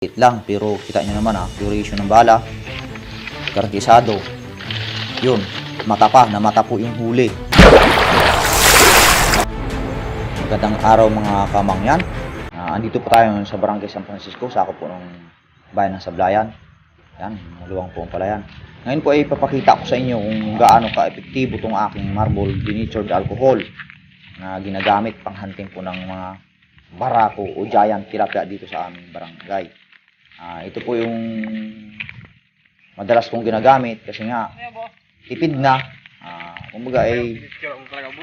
lang, pero kita nyo naman duration ng bala, garantisado. Yun, na mata po yung huli. Magandang araw mga kamangyan. Andito po tayo sa Barangay San Francisco, sakop po ng bayan ng Sablayan. Yan, maluwang po ang palayan. Ngayon po ay ipapakita ko sa inyo kung gaano ka-epektibo itong aking marble denatured alcohol na ginagamit pang hunting po ng mga barako o giant tilapia dito sa aming barangay. Ito po yung madalas kong ginagamit kasi nga tipid na, kumbaga ay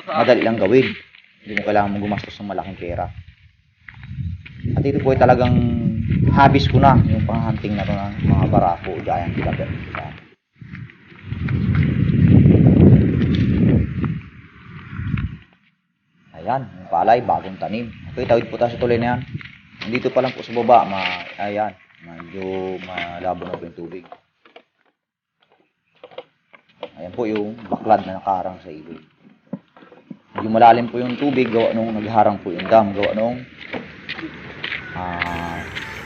madali lang gawin, hindi mo kailangan gumastos ng malaking pera. At ito po ay talagang habis ko na yung panghunting na ito ng mga barako o giant tilapia. Ayan, yung palay, bagong tanim. Okay, tawid po tayo sa tuloy na yan. Nandito pa lang po sa baba, ayan, medyo malabo na po yung tubig. Ayan po yung baklad na nakaharang sa ilog. Medyo malalim po yung tubig, gawa nung nagharang po yung dam, gawa nung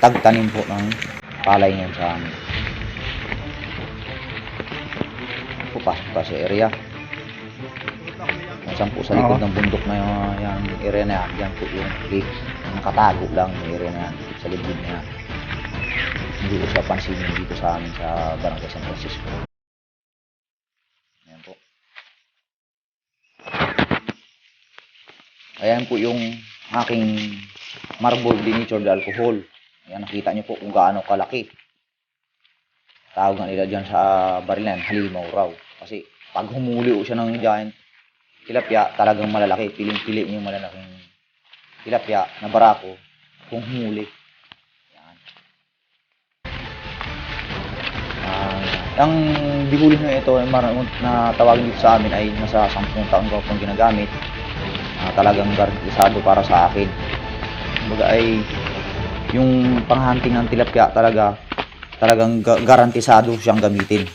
tagtanim po ng palay ngayon sa amin. Pasok pa sa area. Saan po sa likod ng bundok na yung area na yan, dyan po yung lake. Nakatago lang yung area na yan, sa likod na yan. Hindi ko siya pansinin dito sa amin sa Barangay San Francisco. Ayan po. Ayan po yung aking marble denatured alcohol. Ayan, nakita nyo po kung gaano kalaki. Tawag nga nila dyan sa barilan, halimaw raw. Kasi pag humuli siya ng giant tilapia, talagang malalaki. Piling-pili yung malalaking tilapia na barako kung humuli. Yan. Ang bihuli na ito na tawagin dito sa amin ay nasa 10 taon ko pang ginagamit. Talagang garantisado para sa akin. Kumbaga ay yung panghunting ng tilapia talagang garantisado siyang gamitin.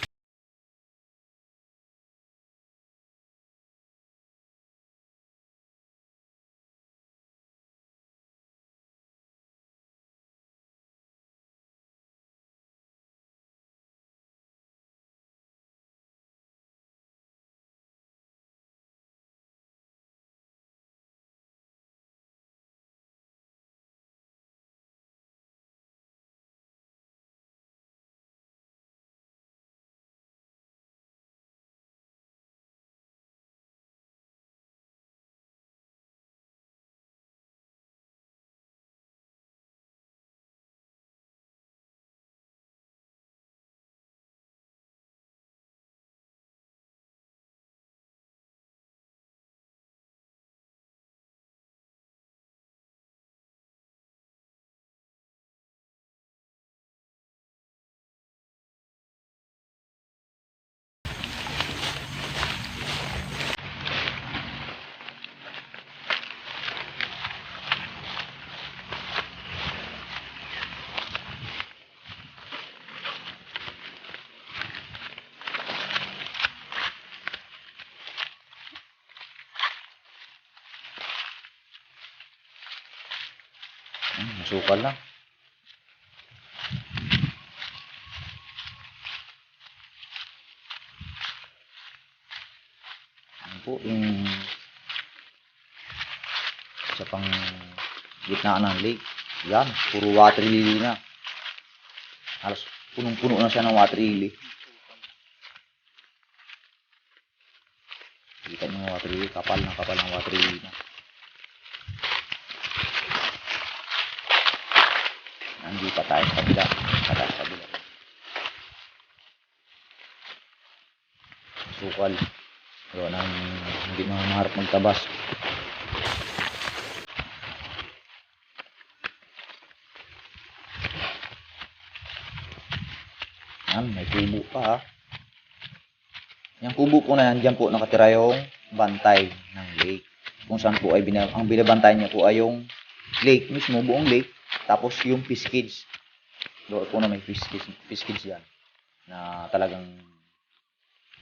Masukal lang. Ano po yung sa pang gitna ng lake. Yan, puro water lily na. Halos punong-puno na siya ng water lily. Kita nyo yung water lily, kapal ng water lily na. Hindi pa tayo sa kabila. Sukal. Pero hindi na maharap magtabas. Yan, may kubo pa Yung kubo po na yan, dyan po nakatira yung bantay ng lake. Kung saan po ay ang binabantay niya po ay yung lake mismo, buong lake. Tapos yung fish cage. Doon po na may fish cage yan. Na talagang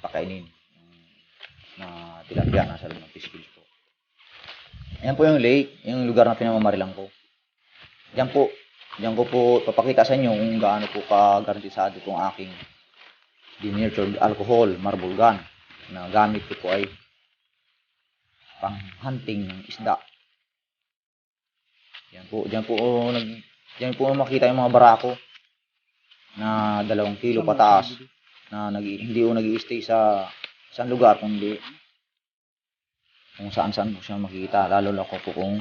pakainin. Na tilapia nasa loob ng fish cage po. Ayan po yung lake. Yung lugar na pinamamarilang ko. Diyan po Diyan ko po papakita sa inyo kung gaano po ka-garantisado itong aking denatured alcohol marble gun na gamit ko po ay pang hunting ng isda. Diyan po makita yung mga barako na 2 kilo pataas na hindi po nag-i-stay sa isang lugar kundi kung saan-saan po siya makikita, lalo na po kung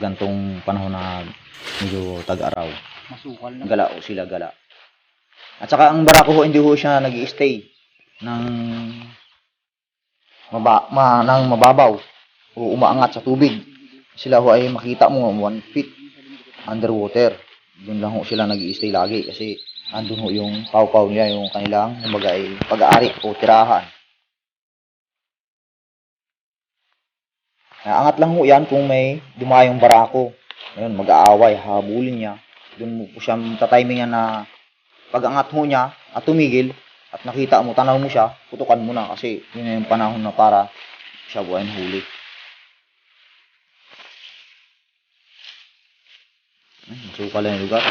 gantong panahon na medyo tag-araw. Masukal na. Gala o sila gala. At saka ang barako ho, hindi ho siya nag-i-stay ng mababaw o umaangat sa tubig. Sila ho ay makita mo 1 feet underwater. Doon lang ho sila nag-i-stay lagi kasi andun ho yung pawpaw nila, yung kanilang kumbaga pag-aari o tirahan. Angat lang ho yan kung may dumayong barako. Ayun, mag-aaway, habulin niya. Doon mo po siya tatimingan na pag-angat ho niya at tumigil at nakita mo, tanaw mo siya, putukan mo na kasi yun na yung panahon na para siya buhayin huli. Masukal na yung lugar.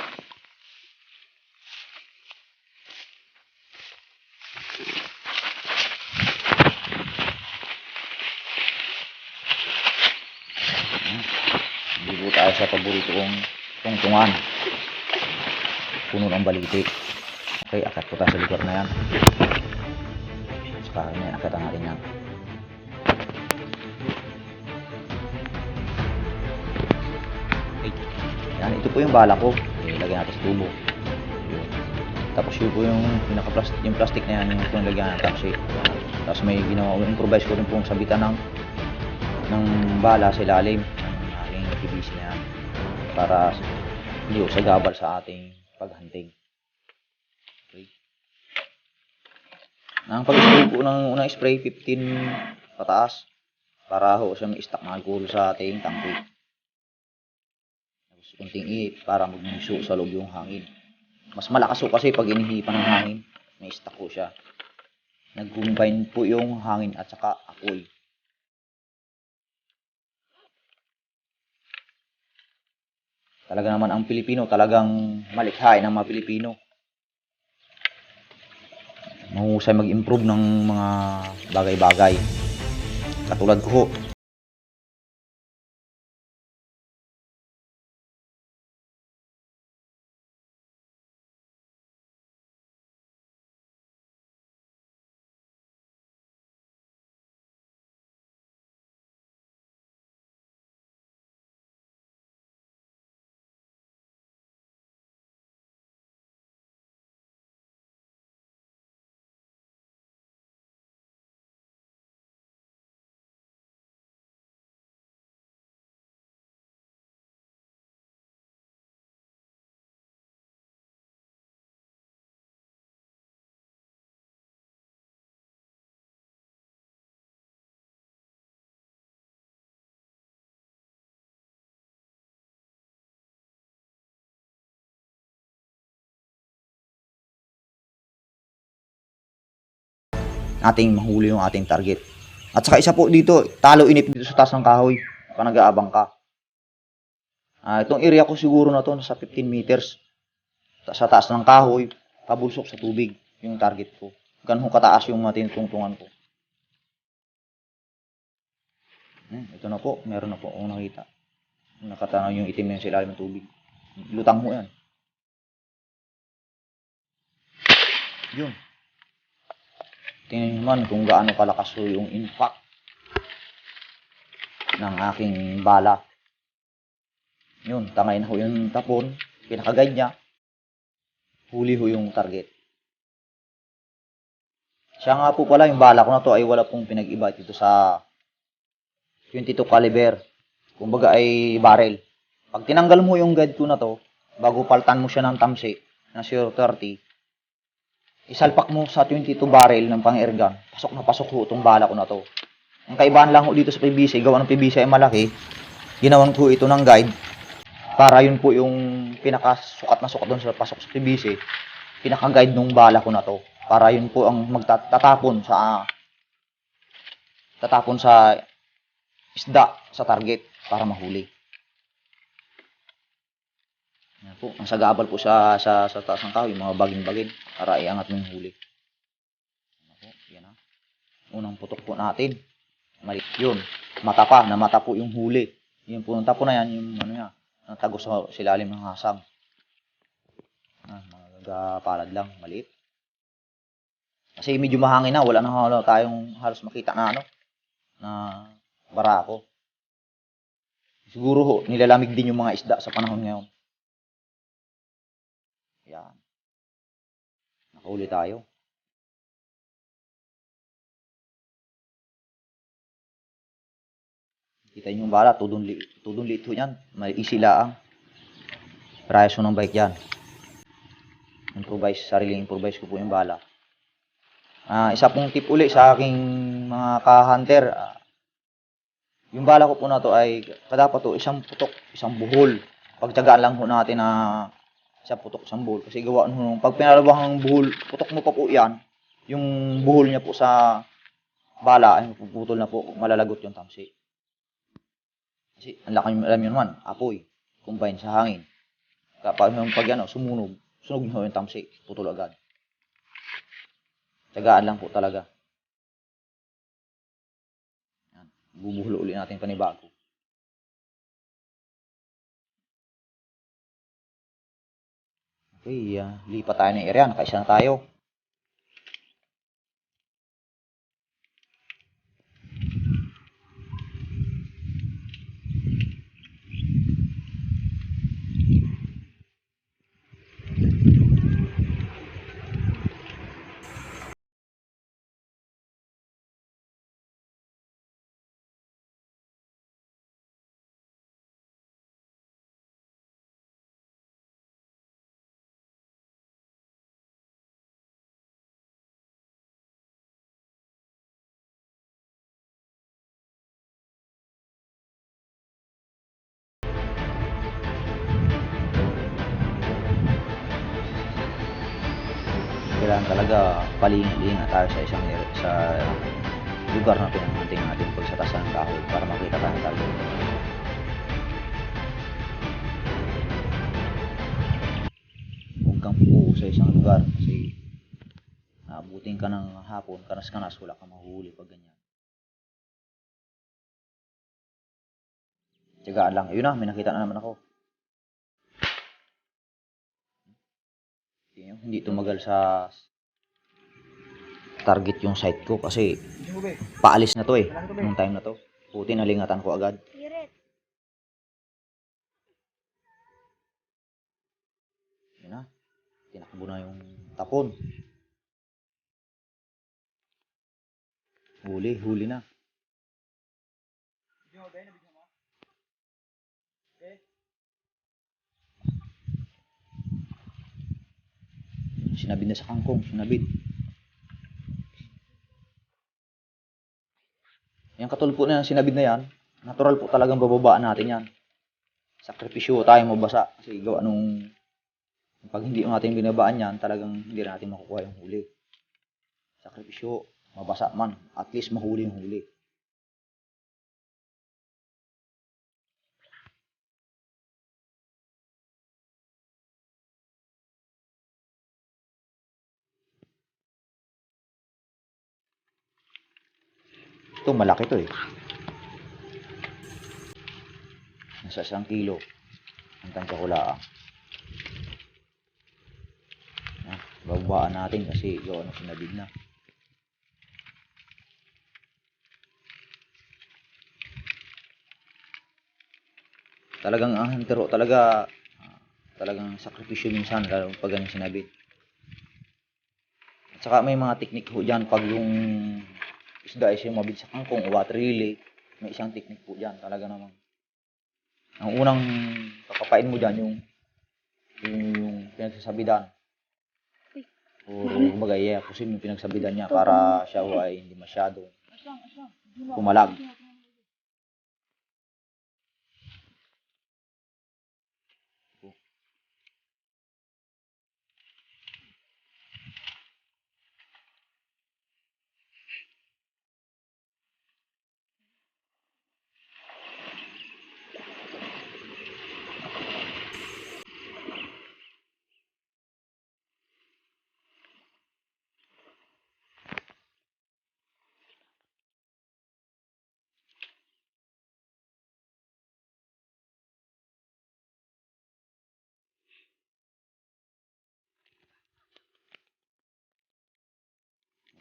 Hindi po tayo sa paborito kong tungtungan. Puno ng baliti. Okay, akat po tayo sa lugar na yan. Saka may akatan natin yan. Okay. Yan, ito po yung bala ko. Ilagay natin sa tubo. Yun. Tapos yun po yung yung plastic na yan, yung pinalagyan natin kasi. Tapos may ginawa, improvise ko rin pong sabitan ng bala sa ilalim ng aking PVC na yan para hindi ko sagabal sa ating paghunting. Okay. Ang pag-spray po ng unang spray 15 pataas para ho siya may stock na alcohol sa ating tangke. Tapos kunting ihip para magmuso sa loob yung hangin. Mas malakas ho kasi pag inihipan ng hangin, may stock po siya. Nag-combine po yung hangin at saka apoy. Talaga naman ang Pilipino, talagang malikhain ng mga Pilipino. Mahusay mag-improve ng mga bagay-bagay. Katulad ko ho. Ating mahuli yung ating target. At saka isa po dito, talo inip dito sa taas ng kahoy pag nag-aabang ka. Itong area ko siguro na to nasa 15 meters sa taas ng kahoy, pabulsok sa tubig yung target ko. Ganun kataas yung tinutungtungan ko. Ito na po, meron na po akong nakita. Nakatanaw yung itim na yung sa ilalim ng tubig. Lutang mo yan. Yun. Tingnan naman kung gaano kalakas yung impact ng aking bala. Yun, tangay na ho yung tapon, pinaka-guide niya. Huli ho yung target. Siya nga po pala, yung bala ko na to ay wala pong pinag-iba dito sa 22 caliber. Kumbaga ay barrel. Pag tinanggal mo yung guide ko na to, bago paltan mo siya ng tamsi na 030, isalpak mo sa 22 barrel ng pang-airgun. Pasok na pasok ho itong bala ko na to. Ang kaibahan lang ho dito sa PVC, gawa ng PVC ay malaki, ginawan ko ito ng guide para yun po yung pinakasukat na sukat doon sa pasok sa PVC, pinaka-guide nung bala ko na to. Para yun po ang tatapon sa isda sa target para mahuli. Yan po, ang sagabal po sa taas ng kahoy, yung mga bagin-bagin para iangat mo yung huli. Yan po, yan ah. Unang putok po natin. Mali, yun. Mata pa, namata po yung huli. Yung punta po na yan, yung ano niya, natago sa silalim ng hasang. Magagapalad lang, maliit. Kasi medyo mahangin na, wala tayong halos makita na ano, na barako. Siguro ho, nilalamig din yung mga isda sa panahon ngayon. Yan. Nakahuli tayo. Kita nyo yung bala, tudong liit ho yan. May isilaang. Price ng bike yan. Sariling improvise ko po yung bala. Isa pong tip uli sa aking mga ka-hunter. Yung bala ko po na to ay dapat to isang putok, isang buhol. Pagtiyagaan lang ho natin na isang putok, isang buhol. Kasi gawa nung pag pinalabang ng buhol, putok mo pa po yan, yung buhol niya po sa bala ay puputol na po, malalagot yung tamsi. Kasi ang laki, alam nyo naman, apoy, combine sa hangin. Kapag ano, sunog nyo yung tamsi, putol agad. Tiyagaan lang po talaga. Yan. Bubuhol ulit natin panibago. Okay, lipat tayo ng area. Nakaisa na tayo. Kailangan talaga palingat tayo sa lugar na pinanganting natin pag sa taas ng kahoy para makita tayo talaga. Huwag kang pupo sa isang lugar kasi naabutin ka ng hapon, kanas-kanas, wala kang mahuhuli pag ganyan. Tiyagaan lang. Ayun na, may nakita na naman ako. Hindi tumagal sa target yung sight ko kasi paalis na to nung time na to. Puti nalingatan ko agad. Yun na, tinakbo na yung tapon. Huli na. Sinabid na sa kangkong, sinabid. Yung katulad po na sinabid na yan, natural po talagang bababaan natin yan. Sakripisyo tayo mabasa kasi gawa nung pag hindi natin binabaan yan, talagang hindi natin makukuha yung huli. Sakripisyo, mabasa man, at least mahuli yung huli. Ito, malaki to Nasa 1 kilo. Ang tansya ko lang. Babaan natin kasi gawa nung sinabid na. Talagang ang hantero talagang sakripisyo minsan lalo pag ganyan sinabit. At saka may mga teknik ho dyan pag yung isda ay sumabit sa kangkong o water lily, may isang teknik po dyan talaga naman. Ang unang papapain mo dyan yung pinagsasabidan. O kumbaga pusin yung pinagsabidan niya para siya ay hindi masyado pumalag.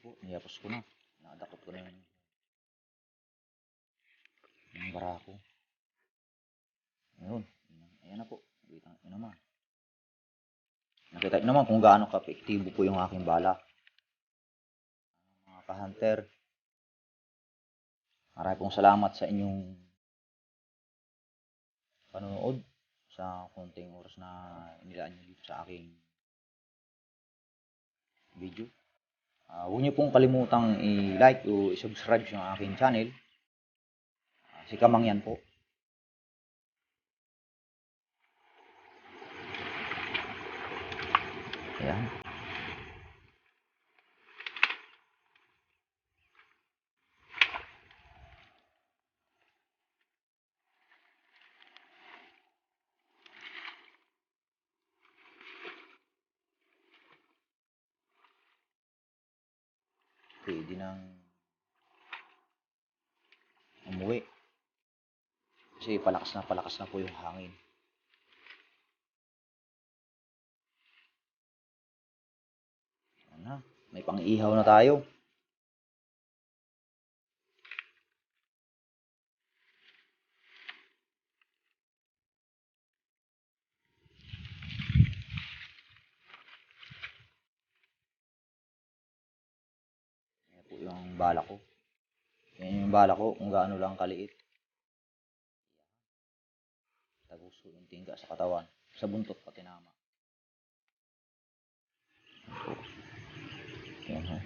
po, niyapos ko na. Nakadakot ko na yung barako. Ayun. Ayan na po. Nakita nyo naman. Nakita nyo naman kung gaano ka-epektibo po yung aking bala. Mga ka-hunter, marami pong salamat sa inyong panonood sa konting oras na inilaan nyo dito sa aking video. Huwag nyo pong kalimutang i-like o i-subscribe yung aking channel. Si Kamangyan po. Ayan. Pwede nang umuwi. Kasi palakas na po yung hangin. Ayan na. May pang-ihaw na tayo. Ayan po yung bala ko. Yan yung bala ko kung gaano lang kaliit. Taguso yung tingga sa katawan. Sa buntot pa tinama. Ayan ha.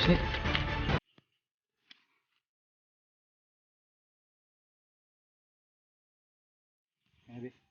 That's it. Maybe.